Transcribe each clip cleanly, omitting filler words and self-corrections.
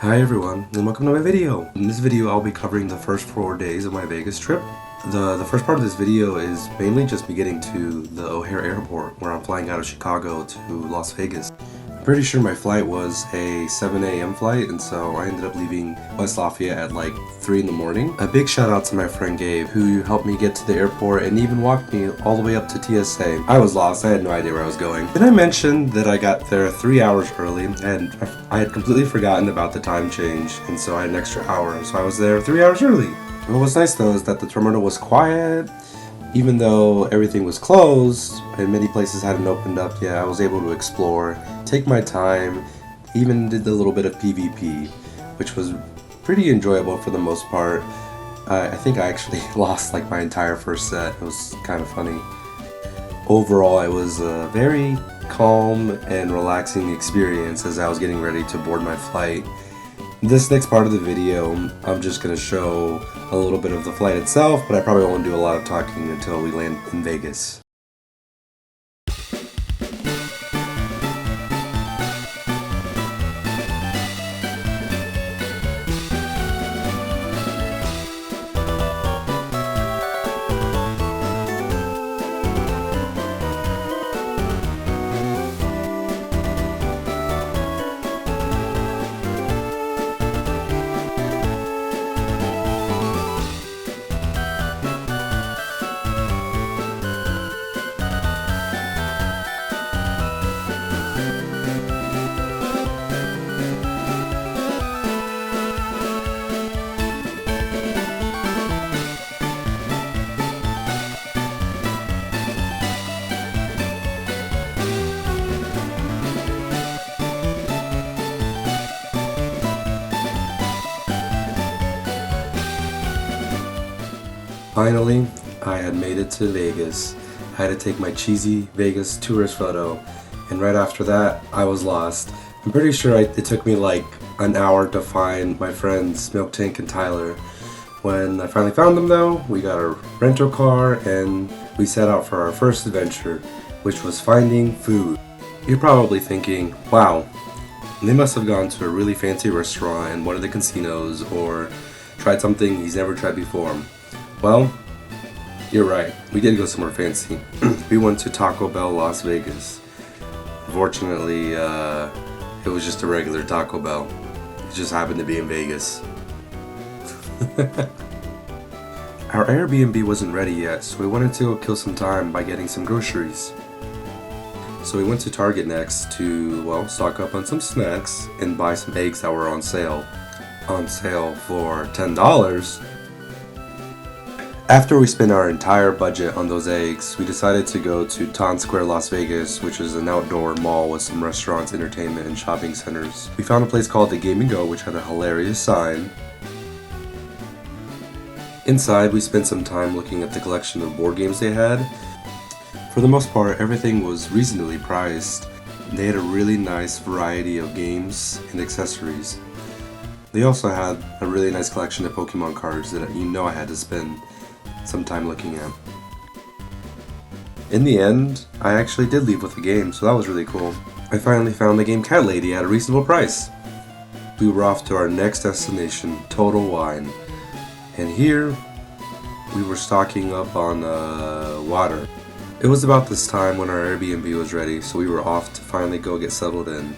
Hi everyone, and welcome to my video. In this video, I'll be covering the first 4 days of my Vegas trip. The first part of this video is mainly just me getting to the O'Hare Airport, where I'm flying out of Chicago to Las Vegas. I'm pretty sure my flight was a 7 a.m. flight, and so I ended up leaving West Lafayette at like 3 in the morning. A big shout out to my friend Gabe, who helped me get to the airport and even walked me all the way up to TSA. I was lost, I had no idea where I was going. Then I mentioned that I got there 3 hours early, and I had completely forgotten about the time change, and so I had an extra hour, so I was there 3 hours early. What was nice though is that the terminal was quiet. Even though everything was closed and many places hadn't opened up yet, I was able to explore, take my time, even did a little bit of PvP, which was pretty enjoyable for the most part. I think I actually lost like my entire first set. It was kind of funny. Overall, it was a very calm and relaxing experience as I was getting ready to board my flight. This next part of the video, I'm just going to show a little bit of the flight itself, but I probably won't do a lot of talking until we land in Vegas. Finally, I had made it to Vegas. I had to take my cheesy Vegas tourist photo, and right after that, I was lost. I'm pretty sure it took me like an hour to find my friends Milk Tank and Tyler. When I finally found them though, we got a rental car and we set out for our first adventure, which was finding food. You're probably thinking, wow, they must have gone to a really fancy restaurant in one of the casinos or tried something he's never tried before. Well, you're right. We did go somewhere fancy. We went to Taco Bell Las Vegas. Unfortunately, it was just a regular Taco Bell. It just happened to be in Vegas. Our Airbnb wasn't ready yet, so we wanted to go kill some time by getting some groceries. So we went to Target next to, well, stock up on some snacks and buy some eggs that were on sale. On sale for $10. After we spent our entire budget on those eggs, we decided to go to Town Square, Las Vegas, which is an outdoor mall with some restaurants, entertainment, and shopping centers. We found a place called the Game & Go, which had a hilarious sign. Inside, we spent some time looking at the collection of board games they had. For the most part, everything was reasonably priced. They had a really nice variety of games and accessories. They also had a really nice collection of Pokemon cards that I had to spend some time looking at. In the end, I actually did leave with the game, so that was really cool. I finally found the game Cat Lady at a reasonable price. We were off to our next destination, Total Wine. And here, we were stocking up on water. It was about this time when our Airbnb was ready, so we were off to finally go get settled in.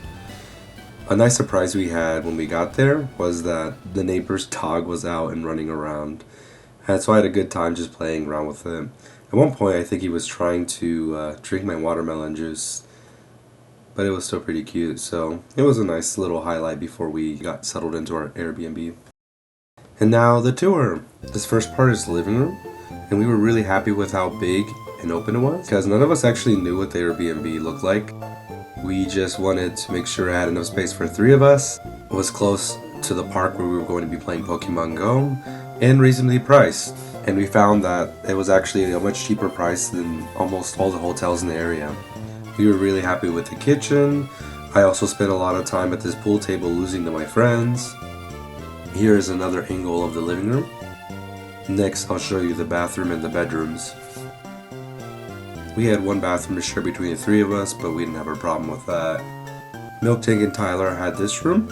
A nice surprise we had when we got there was that the neighbor's dog was out and running around. And so I had a good time just playing around with him. At one point, I think he was trying to drink my watermelon juice, but it was still pretty cute, so it was a nice little highlight before we got settled into our Airbnb. And now the tour. This first part is the living room, and we were really happy with how big and open it was, because none of us actually knew what the Airbnb looked like. We just wanted to make sure it had enough space for 3 of us. It was close to the park where we were going to be playing Pokemon Go, and reasonably priced. And we found that it was actually a much cheaper price than almost all the hotels in the area. We were really happy with the kitchen. I also spent a lot of time at this pool table losing to my friends. Here is another angle of the living room. Next, I'll show you the bathroom and the bedrooms. We had one bathroom to share between the 3 of us, but we didn't have a problem with that. Milk Tank and Tyler had this room.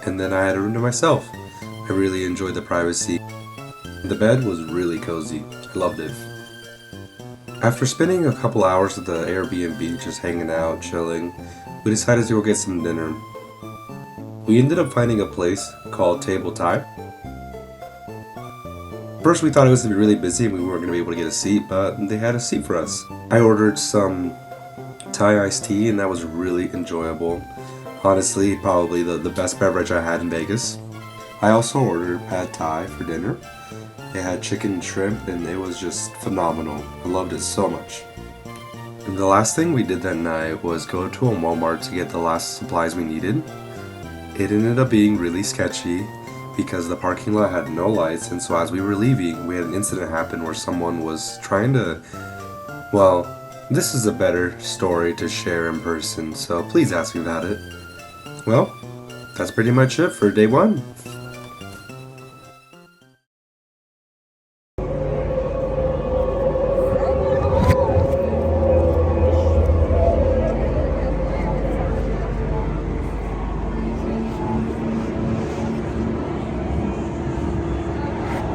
and then I had a room to myself. I really enjoyed the privacy. The bed was really cozy. I loved it. After spending a couple hours at the Airbnb just hanging out, chilling, we decided to go get some dinner. We ended up finding a place called Table Thai. First we thought it was going to be really busy and we weren't going to be able to get a seat, but they had a seat for us. I ordered some Thai iced tea and that was really enjoyable. Honestly, probably the best beverage I had in Vegas. I also ordered pad thai for dinner. It had chicken and shrimp and it was just phenomenal. I loved it so much. And the last thing we did that night was go to a Walmart to get the last supplies we needed. It ended up being really sketchy because the parking lot had no lights, and so as we were leaving, we had an incident happen where someone was trying to, well, this is a better story to share in person, so please ask me about it. Well, that's pretty much it for day one.